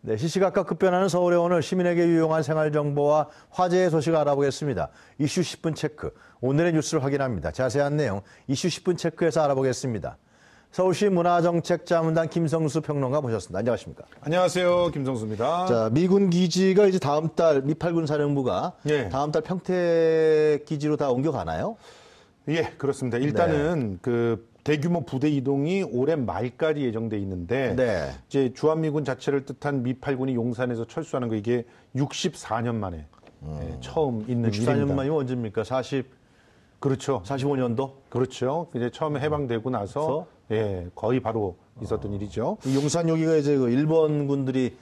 네, 시시각각 급변하는 서울의 오늘 시민에게 유용한 생활 정보와 화제의 소식을 알아보겠습니다. 이슈 10분 체크, 오늘의 뉴스를 확인합니다. 자세한 내용 이슈 10분 체크에서 알아보겠습니다. 서울시 문화정책자문단 김성수 평론가 모셨습니다. 안녕하십니까? 안녕하세요, 김성수입니다. 자, 미군 기지가 이제 다음 달 미8군 사령부가 다음 달 평택 기지로 다 옮겨가나요? 예, 그렇습니다. 일단은 그 대규모 부대 이동이 올해 말까지 예정돼 있는데 이제 주한미군 자체를 뜻한 미8군이 용산에서 철수하는 거 이게 64년 만에 처음 있는 64년 일입니다. 만이면 언제입니까? 그렇죠. 45년도? 그렇죠. 이제 처음에 해방되고 나서 거의 바로 있었던 일이죠. 용산 여기가 이제 그 일본 군들이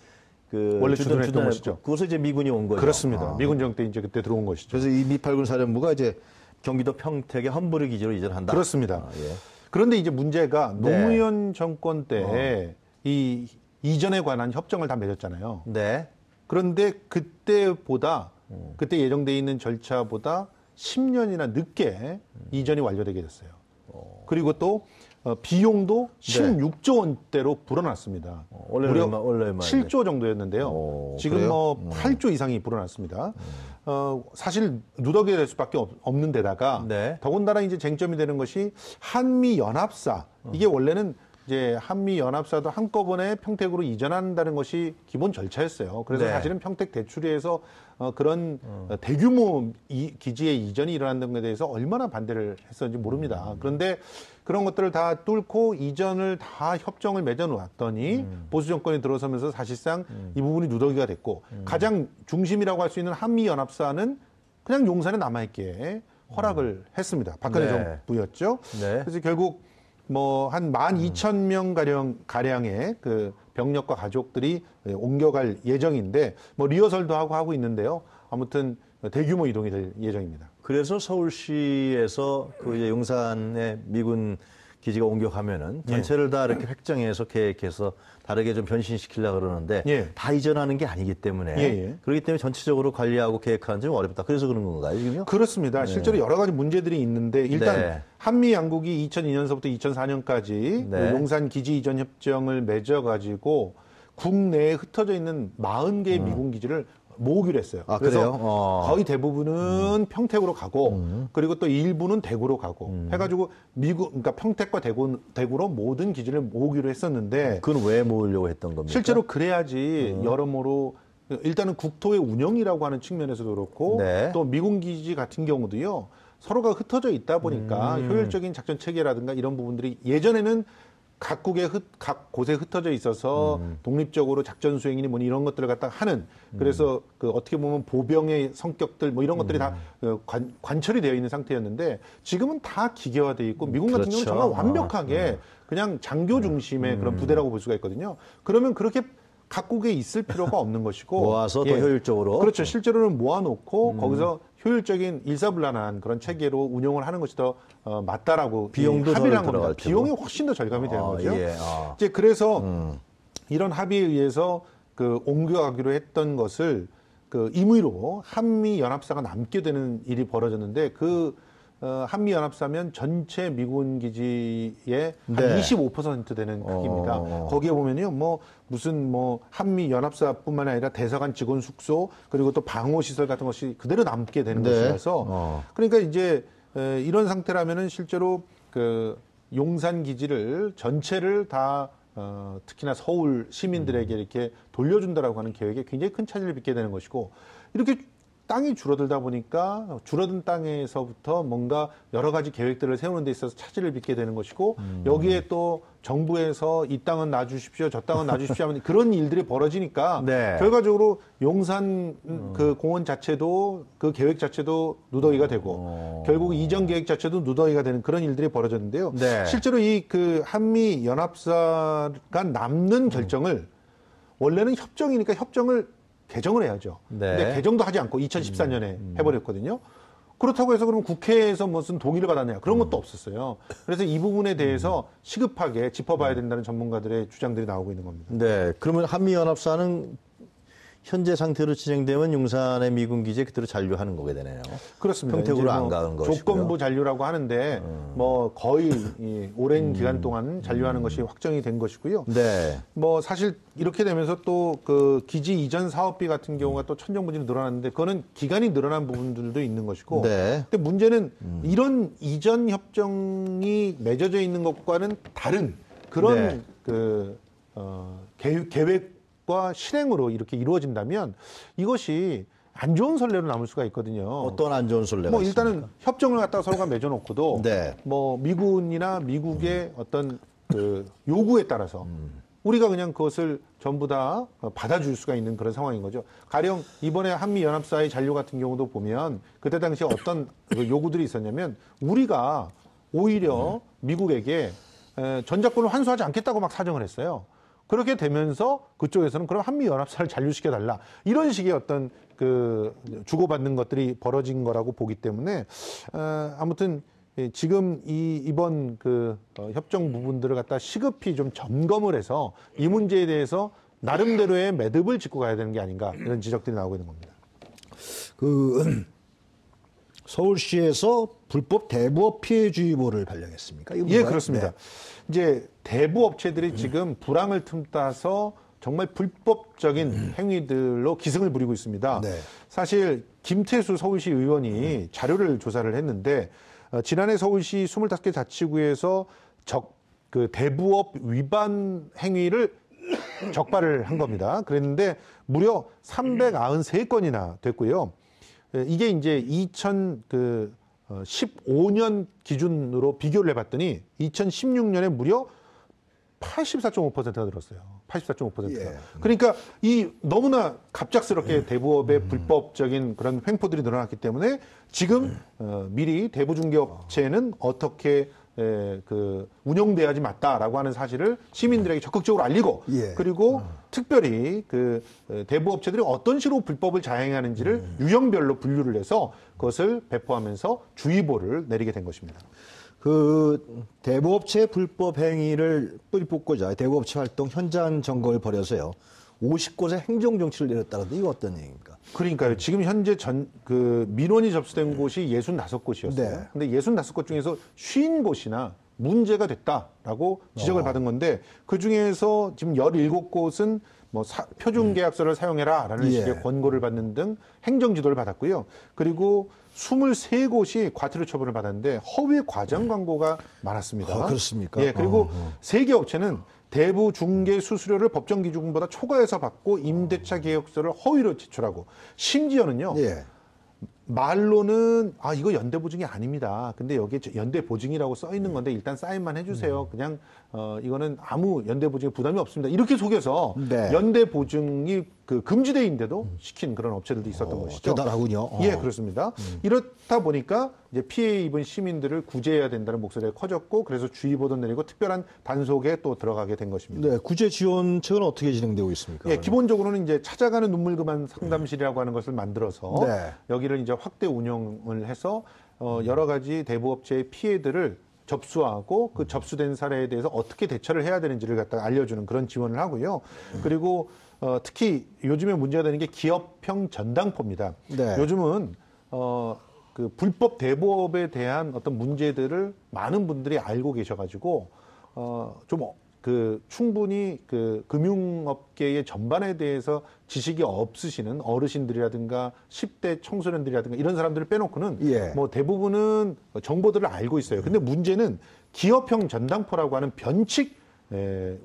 원래 주둔했던 것이죠. 그래서 이제 미군이 온 거죠. 그렇습니다. 미군 정권 때 이제 그때 들어온 것이죠. 그래서 이 미8군 사령부가 이제 경기도 평택의 험브리 기지로 이전한다. 그렇습니다. 그런데 이제 문제가 노무현 정권 때 이 이전에 관한 협정을 다 맺었잖아요. 그런데 그때 예정돼 있는 절차보다 10년이나 늦게 이전이 완료되게 됐어요. 그리고 또 비용도 16조 원대로 불어났습니다. 원래 무려 얼마 7조 정도였는데요. 지금 그래요? 뭐 8조 이상이 불어났습니다. 사실 누더기가 될 수밖에 없는 데다가 더군다나 이제 쟁점이 되는 것이 한미 연합사. 이게 원래는 이제 한미 연합사도 한꺼번에 평택으로 이전한다는 것이 기본 절차였어요. 그래서 사실은 평택 대추리에서 그런 대규모 기지의 이전이 일어난다는 것에 대해서 얼마나 반대를 했었는지 모릅니다. 그런데 그런 것들을 다 뚫고 이전을 다 협정을 맺어 놓았더니 보수 정권이 들어서면서 사실상 이 부분이 누더기가 됐고 가장 중심이라고 할 수 있는 한미 연합사는 그냥 용산에 남아있게 허락을 했습니다. 박근혜 정부였죠. 그래서 결국 뭐 한 12,000명 가량의 그 병력과 가족들이 옮겨갈 예정인데 뭐 리허설도 하고 있는데요. 아무튼 대규모 이동이 될 예정입니다. 그래서 서울시에서 그 이제 용산에 미군 기지가 옮겨가면은 전체를 다 이렇게 획정해서 계획해서 다르게 좀 변신시키려고 그러는데 다 이전하는 게 아니기 때문에 그렇기 때문에 전체적으로 관리하고 계획하는 좀 어렵다. 그래서 그런 건가요, 지금요? 그렇습니다. 실제로 여러 가지 문제들이 있는데 일단 한미 양국이 2002년서부터 2004년까지 용산 기지 이전 협정을 맺어가지고 국내에 흩어져 있는 40개의 미군 기지를 모으기로 했어요. 그래서 거의 대부분은 평택으로 가고 그리고 또 일부는 대구로 가고 해가지고 그러니까 평택과 대구로 모든 기지를 모으기로 했었는데 그건 왜 모으려고 했던 겁니까? 실제로 그래야지 여러모로 일단은 국토의 운영이라고 하는 측면에서도 그렇고 또 미군 기지 같은 경우도요 서로가 흩어져 있다 보니까 효율적인 작전 체계라든가 이런 부분들이 예전에는 각 곳에 흩어져 있어서 독립적으로 작전 수행이니 뭐니 이런 것들을 갖다가 하는 그래서 그 어떻게 보면 보병의 성격들 뭐 이런 것들이 다 관철이 되어 있는 상태였는데 지금은 다 기계화되어 있고 미군 같은 경우는 정말 완벽하게 그냥 장교 중심의 그런 부대라고 볼 수가 있거든요. 그러면 그렇게 각국에 있을 필요가 없는 것이고 모아서 더 효율적으로 그렇죠. 실제로는 모아놓고 거기서 효율적인 일사불란한 그런 체계로 운영을 하는 것이 더 맞다라고 비용도 합의를 한 겁니다. 비용이 훨씬 더 절감이 되는 거죠. 이제 그래서 이런 합의에 의해서 그 옮겨가기로 했던 것을 그 임의로 한미 연합사가 남게 되는 일이 벌어졌는데 그 한미 연합사면 전체 미군 기지의 한 25% 되는 크기입니다. 거기에 보면요, 뭐 무슨 뭐 한미 연합사뿐만 아니라 대사관 직원 숙소 그리고 또 방호 시설 같은 것이 그대로 남게 되는 것이라서 그러니까 이제 이런 상태라면은 실제로 그 용산 기지를 전체를 다 특히나 서울 시민들에게 이렇게 돌려준다라고 하는 계획에 굉장히 큰 차질을 빚게 되는 것이고 이렇게 땅이 줄어들다 보니까 줄어든 땅에서부터 뭔가 여러 가지 계획들을 세우는 데 있어서 차질을 빚게 되는 것이고 여기에 또 정부에서 이 땅은 놔주십시오, 저 땅은 놔주십시오 하면 그런 일들이 벌어지니까 결과적으로 용산 그 공원 자체도 그 계획 자체도 누더기가 되고 결국 이전 계획 자체도 누더기가 되는 그런 일들이 벌어졌는데요. 실제로 이 그 한미 연합사가 남는 결정을 원래는 협정이니까 협정을 개정을 해야죠. 근데 개정도 하지 않고 2014년에 해버렸거든요. 그렇다고 해서 그러면 국회에서 무슨 동의를 받았냐 그런 것도 없었어요. 그래서 이 부분에 대해서 시급하게 짚어봐야 된다는 전문가들의 주장들이 나오고 있는 겁니다. 그러면 한미연합사는 현재 상태로 진행되면 용산의 미군 기지에 그대로 잔류하는 거게 되네요. 그렇습니다. 평택으로 안 가는 것이고요. 조건부 잔류라고 하는데 뭐 거의 오랜 기간 동안 잔류하는 것이 확정이 된 것이고요. 네. 뭐 사실 이렇게 되면서 또 그 기지 이전 사업비 같은 경우가 또 천정부지로 늘어났는데 그거는 기간이 늘어난 부분들도 있는 것이고. 네. 근데 문제는 이런 이전 협정이 맺어져 있는 것과는 다른 그런 네. 계획과 실행으로 이렇게 이루어진다면 이것이 안 좋은 선례로 남을 수가 있거든요. 어떤 안 좋은 선례가 뭐 있습니까? 일단은 협정을 갖다가 서로가 맺어놓고도 네. 뭐 미군이나 미국의 어떤 그 요구에 따라서 우리가 그냥 그것을 전부 다 받아줄 수가 있는 그런 상황인 거죠. 가령 이번에 한미연합사의 잔류 같은 경우도 보면 그때 당시에 어떤 그 요구들이 있었냐면 우리가 오히려 미국에게 전작권을 환수하지 않겠다고 막 사정을 했어요. 그렇게 되면서 그쪽에서는 그럼 한미연합사를 잔류시켜달라. 이런 식의 어떤 그 주고받는 것들이 벌어진 거라고 보기 때문에 아무튼 지금 이번 그 협정 부분들을 갖다 시급히 좀 점검을 해서 이 문제에 대해서 나름대로의 매듭을 짚고 가야 되는 게 아닌가 이런 지적들이 나오고 있는 겁니다. 서울시에서 불법 대부업 피해주의보를 발령했습니까? 예, 그렇습니다. 네. 이제 대부 업체들이 지금 불황을 틈타서 정말 불법적인 행위들로 기승을 부리고 있습니다. 네. 사실 김태수 서울시 의원이 자료를 조사를 했는데 지난해 서울시 25개 자치구에서 그 대부업 위반 행위를 적발을 한 겁니다. 그랬는데 무려 393건이나 됐고요. 이게 이제 2015년 기준으로 비교를 해봤더니 2016년에 무려 84.5%가 늘었어요. 84.5%가. 예. 그러니까 이 너무나 갑작스럽게 대부업의 불법적인 그런 횡포들이 늘어났기 때문에 지금 미리 대부중개업체는 어떻게 그 운영돼야지 맞다라고 하는 사실을 시민들에게 적극적으로 알리고 예. 그리고 특별히 그 대부업체들이 어떤 식으로 불법을 자행하는지를 유형별로 분류를 해서 그것을 배포하면서 주의보를 내리게 된 것입니다. 그 대부업체 불법 행위를 뿌리뽑고자 대부업체 활동 현장 점검을 벌여서요. 50곳의 행정정치를 내렸다는데 이거 어떤 얘기입니까? 그러니까요. 지금 현재 그 민원이 접수된 곳이 65곳이었어요. 네. 근데 65곳 중에서 50곳이나 문제가 됐다라고 지적을 받은 건데 그 중에서 지금 17곳은 뭐 표준 계약서를 사용해라라는 식의 권고를 받는 등 행정 지도를 받았고요. 그리고 23곳이 과태료 처분을 받았는데 허위 과장 광고가 많았습니다. 그렇습니까? 예, 그리고 3개 업체는 대부 중개 수수료를 법정 기준보다 초과해서 받고 임대차 계약서를 허위로 제출하고 심지어는요. 예. 말로는 이거 연대보증이 아닙니다. 근데 여기에 연대보증이라고 써 있는 건데 일단 사인만 해주세요. 그냥 이거는 아무 연대보증에 부담이 없습니다. 이렇게 속여서 네. 연대보증이 그 금지돼 있는데도 시킨 그런 업체들도 있었던 것이죠. 대단하군요. 예, 그렇습니다. 이렇다 보니까 이제 피해 입은 시민들을 구제해야 된다는 목소리가 커졌고 그래서 주의보도 내리고 특별한 단속에 또 들어가게 된 것입니다. 네, 구제 지원책은 어떻게 진행되고 있습니까? 예, 기본적으로는 이제 찾아가는 눈물 그만 상담실이라고 하는 것을 만들어서 네. 여기를 이제 확대 운영을 해서 여러 가지 대부업체의 피해들을 접수하고 그 접수된 사례에 대해서 어떻게 대처를 해야 되는지를 갖다가 알려주는 그런 지원을 하고요. 그리고 특히 요즘에 문제가 되는 게 기업형 전당포입니다. 네. 요즘은 그 불법 대부업에 대한 어떤 문제들을 많은 분들이 알고 계셔가지고 좀 충분히 그 금융업계의 전반에 대해서 지식이 없으시는 어르신들이라든가 10대 청소년들이라든가 이런 사람들을 빼놓고는 뭐 대부분은 정보들을 알고 있어요. 근데 문제는 기업형 전당포라고 하는 변칙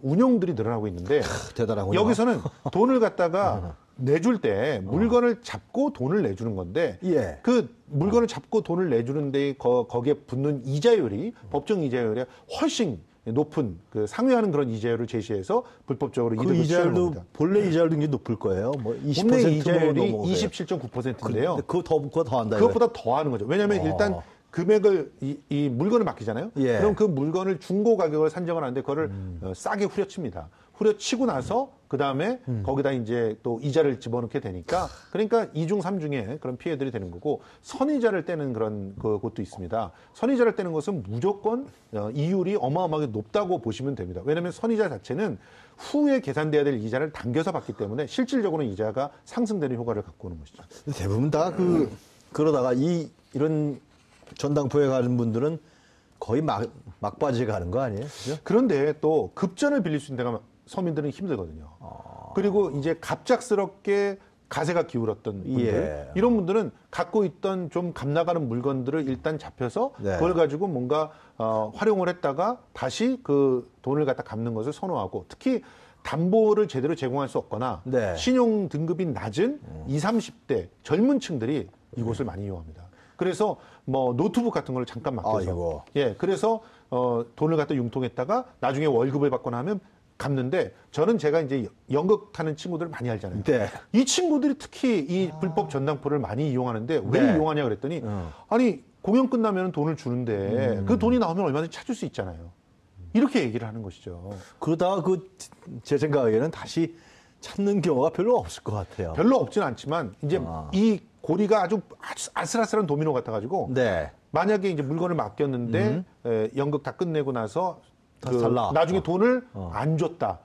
운용들이 늘어나고 있는데 대단하군요. 여기서는 돈을 갖다가 내줄 때 물건을 잡고 돈을 내주는 건데 그 물건을 잡고 돈을 내주는데 거기에 붙는 이자율이 법정 이자율이 훨씬 높은 그 상회하는 그런 이자율을 제시해서 불법적으로 그 이득을 취하는 이자율도 겁니다. 본래 이자율도 굉장히 높을 거예요. 뭐 20% 본래 이자율이 27.9%인데요. 그거 더 한다. 그것보다 더 하는 거죠. 왜냐하면 일단 금액을 이 물건을 맡기잖아요. 그럼 그 물건을 중고 가격을 산정을 하는데 그거를 싸게 후려칩니다. 후려치고 나서 그다음에 거기다 이제 또 이자를 집어넣게 되니까 그러니까 2중 3중에 그런 피해들이 되는 거고 선이자를 떼는 그런 것도 있습니다. 선이자를 떼는 것은 무조건 이율이 어마어마하게 높다고 보시면 됩니다. 왜냐하면 선이자 자체는 후에 계산돼야 될 이자를 당겨서 받기 때문에 실질적으로는 이자가 상승되는 효과를 갖고 오는 것이죠. 대부분 다 그러다가 이런 전당포에 가는 분들은 거의 막바지에 가는 거 아니에요? 그죠? 그런데 또 급전을 빌릴 수 있는 데가 서민들은 힘들거든요. 그리고 이제 갑작스럽게 가세가 기울었던 분들, 예. 이런 분들은 갖고 있던 좀 값나가는 물건들을 일단 잡혀서 네. 그걸 가지고 뭔가 활용을 했다가 다시 그 돈을 갖다 갚는 것을 선호하고 특히 담보를 제대로 제공할 수 없거나 네. 신용 등급이 낮은 20, 30대 젊은 층들이 이곳을 많이 이용합니다. 그래서 뭐 노트북 같은 걸 잠깐 맡겨서 아이고. 예, 그래서 돈을 갖다 융통했다가 나중에 월급을 받거나 하면 갚는데 저는 제가 이제 연극 타는 친구들을 많이 알잖아요. 네. 이 친구들이 특히 이 불법 전당포를 많이 이용하는데 왜 네. 이용하냐 그랬더니 아니 공연 끝나면 돈을 주는데 그 돈이 나오면 얼마든지 찾을 수 있잖아요. 이렇게 얘기를 하는 것이죠. 그러다가 제 생각에는 다시 찾는 경우가 별로 없을 것 같아요. 별로 없지는 않지만 이제 이 고리가 아주 아슬아슬한 도미노 같아가지고 네. 만약에 이제 물건을 맡겼는데 연극 다 끝내고 나서 다시 잘 나왔다. 나중에 돈을 안 줬다.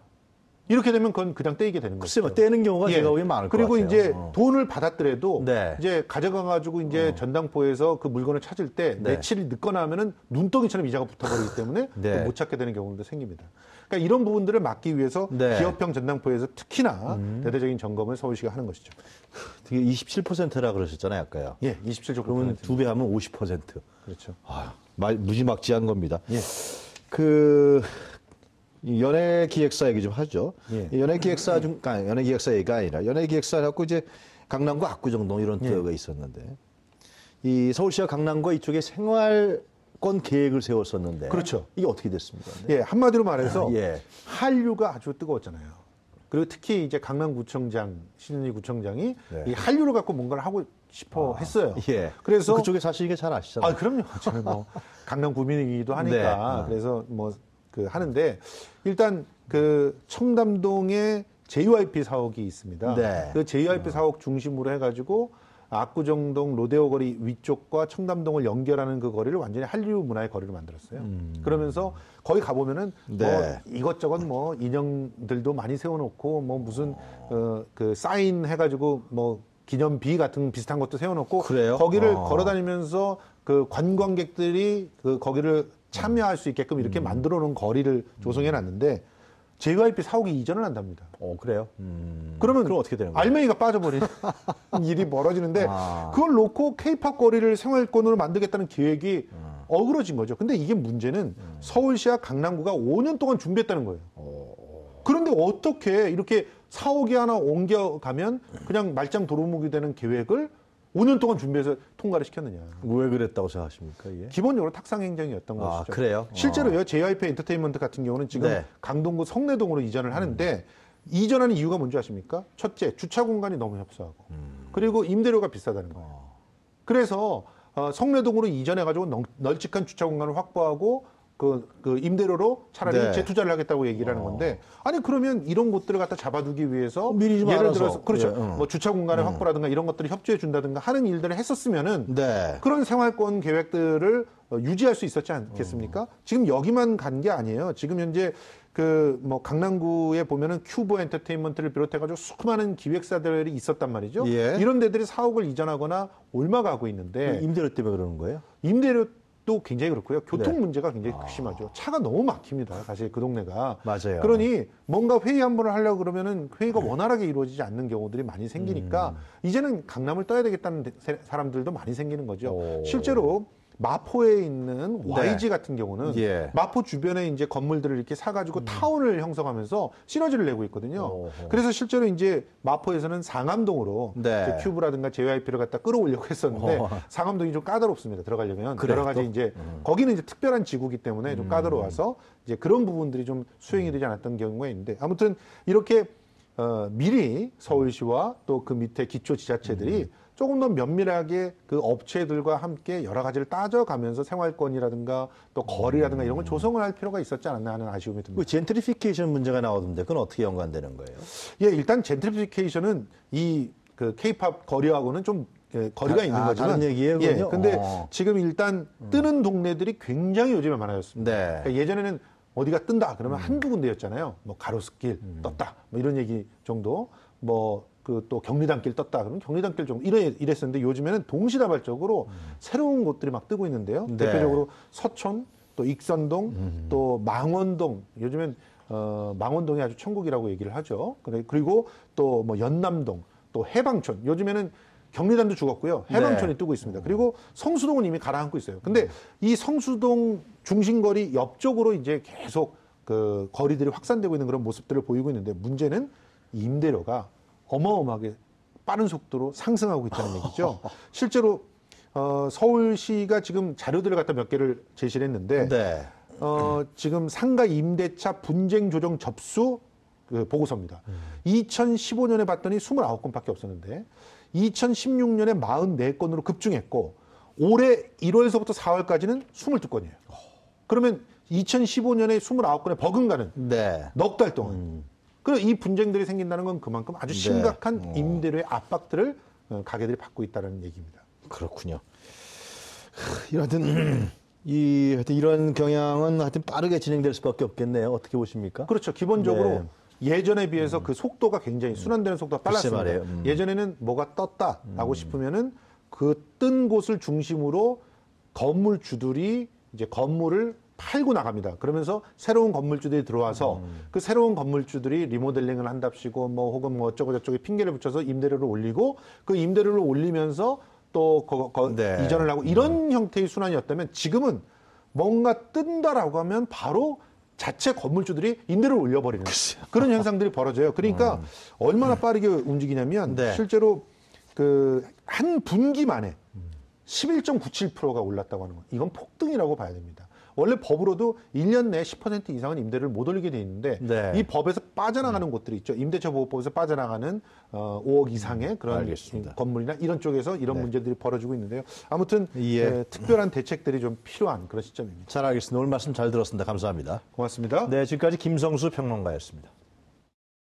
이렇게 되면 그건 그냥 떼이게 되는 거죠. 글쎄 뭐 떼는 경우가 제가 보기엔 많을 것 같아요. 그리고 이제 돈을 받았더라도 네. 이제 가져가가지고 이제 전당포에서 그 물건을 찾을 때 네. 며칠이 늦거나 하면은 눈덩이처럼 이자가 붙어버리기 때문에 네. 못 찾게 되는 경우도 생깁니다. 그러니까 이런 부분들을 막기 위해서 네. 기업형 전당포에서 특히나 대대적인 점검을 서울시가 하는 것이죠. 되게 27%라 그러셨잖아요, 아까요. 예, 27조. 그러면 2배 하면 50%. 그렇죠. 무지막지한 겁니다. 예. 연예기획사 얘기 좀 하죠. 예. 연예기획사 얘기가 아니라 연예기획사라고 이제 강남구 압구정동 이런 데가 있었는데 이 서울시와 강남구 이쪽에 생활권 계획을 세웠었는데 그렇죠. 이게 어떻게 됐습니까? 예, 한마디로 말해서 예. 한류가 아주 뜨거웠잖아요. 그리고 특히 이제 강남구청장, 신은희 구청장이 네. 이 한류를 갖고 뭔가를 하고 싶어 했어요. 예. 그래서 그쪽에 사실 이게 잘 아시잖아요. 아, 그럼요. 저는 뭐 강남 구민이기도 하니까 네. 그래서 뭐 그 하는데 일단 그 청담동에 JYP 사옥이 있습니다. 네. 그 JYP 사옥 중심으로 해가지고 압구정동 로데오 거리 위쪽과 청담동을 연결하는 그 거리를 완전히 한류 문화의 거리로 만들었어요. 그러면서 거기 가보면은 네. 뭐 이것저것 뭐 인형들도 많이 세워놓고 뭐 무슨 그 사인 해가지고 뭐 기념비 같은 비슷한 것도 세워놓고 그래요? 거기를 걸어다니면서 그 관광객들이 그 거기를 참여할 수 있게끔 이렇게 만들어 놓은 거리를 조성해 놨는데 JYP 사옥이 이전을 한답니다. 그래요? 그러면 그럼 어떻게 되는 거예요? 알맹이가 빠져버리는 일이 벌어지는데 아. 그걸 놓고 K-팝 거리를 생활권으로 만들겠다는 계획이 어그러진 거죠. 근데 이게 문제는 서울시와 강남구가 5년 동안 준비했다는 거예요. 그런데 어떻게 이렇게 사옥이 하나 옮겨가면 그냥 말짱 도루묵이 되는 계획을 5년 동안 준비해서 통과를 시켰느냐. 왜 그랬다고 생각하십니까, 이게? 기본적으로 탁상행정이었던 것이죠. 그래요? 실제로요, JYP 엔터테인먼트 같은 경우는 지금 네. 강동구 성내동으로 이전을 하는데 이전하는 이유가 뭔지 아십니까? 첫째, 주차 공간이 너무 협소하고 그리고 임대료가 비싸다는 거예요. 그래서 성내동으로 이전해가지고 널찍한 주차 공간을 확보하고 그 임대료로 차라리 네. 재투자를 하겠다고 얘기를 하는 건데 아니 그러면 이런 곳들을 갖다 잡아두기 위해서 미리 좀 예를 알아서. 들어서 그렇죠. 예, 뭐 주차 공간의 확보라든가 이런 것들을 협조해 준다든가 하는 일들을 했었으면은 네. 그런 생활권 계획들을 유지할 수 있었지 않겠습니까? 지금 여기만 간 게 아니에요. 지금 현재 그 뭐 강남구에 보면은 큐브 엔터테인먼트를 비롯해가지고 수많은 기획사들이 있었단 말이죠. 예. 이런 데들이 사옥을 이전하거나 옮아가고 있는데 임대료 때문에 그러는 거예요? 임대료도 굉장히 그렇고요. 교통 네. 문제가 굉장히 심하죠. 차가 너무 막힙니다. 사실 그 동네가. 맞아요. 그러니 뭔가 회의 한 번을 하려고 그러면은 회의가 원활하게 이루어지지 않는 경우들이 많이 생기니까 이제는 강남을 떠야 되겠다는 사람들도 많이 생기는 거죠. 오. 실제로 마포에 있는 YG 같은 경우는 예. 마포 주변에 이제 건물들을 이렇게 사가지고 타운을 형성하면서 시너지를 내고 있거든요. 오호. 그래서 실제로 이제 마포에서는 상암동으로 네. 이제 큐브라든가 JYP를 갖다 끌어올려고 했었는데 어허. 상암동이 좀 까다롭습니다. 들어가려면 그래요, 여러 가지 또? 이제 거기는 이제 특별한 지구기 때문에 좀 까다로워서 이제 그런 부분들이 좀 수행이 되지 않았던 경우가 있는데 아무튼 이렇게 미리 서울시와 또 그 밑에 기초 지자체들이 조금 더 면밀하게 그 업체들과 함께 여러 가지를 따져가면서 생활권이라든가 또 거리라든가 이런 걸 조성을 할 필요가 있었지 않았나 하는 아쉬움이 듭니다. 그 젠트리피케이션 문제가 나오던데 그건 어떻게 연관되는 거예요? 예, 일단 젠트리피케이션은 이 그 케이팝 거리하고는 좀 거리가 있는 거지만 다른 얘기예요. 예, 근데 지금 일단 뜨는 동네들이 굉장히 요즘에 많아졌습니다. 네. 그러니까 예전에는 어디가 뜬다 그러면 한두 군데였잖아요. 뭐 가로수길 떴다, 뭐 이런 얘기 정도. 뭐 그 또 경리단길 떴다 그러면 경리단길 정도 이랬었는데 요즘에는 동시다발적으로 새로운 곳들이 막 뜨고 있는데요. 네. 대표적으로 서촌, 또 익선동, 또 망원동. 요즘엔 망원동이 아주 천국이라고 얘기를 하죠. 그리고 또 뭐 연남동, 또 해방촌. 요즘에는 경리단도 죽었고요. 해방촌이 네. 뜨고 있습니다. 그리고 성수동은 이미 가라앉고 있어요. 근데 이 성수동 중심거리 옆쪽으로 이제 계속 그 거리들이 확산되고 있는 그런 모습들을 보이고 있는데 문제는 임대료가 어마어마하게 빠른 속도로 상승하고 있다는 얘기죠. 실제로 서울시가 지금 자료들을 갖다 몇 개를 제시를 했는데 네. 지금 상가 임대차 분쟁 조정 접수 그 보고서입니다. 2015년에 봤더니 29건밖에 없었는데 2016년에 44건으로 급증했고 올해 1월서부터 4월까지는 22건이에요. 그러면 2015년에 29건에 버금가는 네. 넉 달 동안. 그리고 이 분쟁들이 생긴다는 건 그만큼 아주 심각한 임대료의 압박들을 가게들이 받고 있다는 얘기입니다. 그렇군요. 하여튼 이런 경향은 하여튼 빠르게 진행될 수밖에 없겠네요. 어떻게 보십니까? 그렇죠. 기본적으로 네. 예전에 비해서 그 속도가 굉장히 순환되는 속도가 빨랐습니다. 말이에요. 예전에는 뭐가 떴다라고 싶으면은 그 뜬 곳을 중심으로 건물주들이 이제 건물을 팔고 나갑니다. 그러면서 새로운 건물주들이 들어와서 그 새로운 건물주들이 리모델링을 한답시고 뭐 혹은 뭐 어쩌고 저쩌고 핑계를 붙여서 임대료를 올리고 그 임대료를 올리면서 또 네. 이전을 하고 이런 형태의 순환이었다면 지금은 뭔가 뜬다라고 하면 바로 자체 건물주들이 임대료를 올려버리는 그런 현상들이 벌어져요. 그러니까 얼마나 빠르게 움직이냐면 네. 실제로 그 한 분기 만에 11.97%가 올랐다고 하는 거. 이건 폭등이라고 봐야 됩니다. 원래 법으로도 1년 내에 10% 이상은 임대료를 못 올리게 돼 있는데 네. 이 법에서 빠져나가는 곳들이 있죠. 임대차 보호법에서 빠져나가는 5억 이상의 그런 알겠습니다. 건물이나 이런 쪽에서 이런 문제들이 벌어지고 있는데요. 아무튼 예. 특별한 대책들이 좀 필요한 그런 시점입니다. 잘 알겠습니다. 오늘 말씀 잘 들었습니다. 감사합니다. 고맙습니다. 네, 지금까지 김성수 평론가였습니다.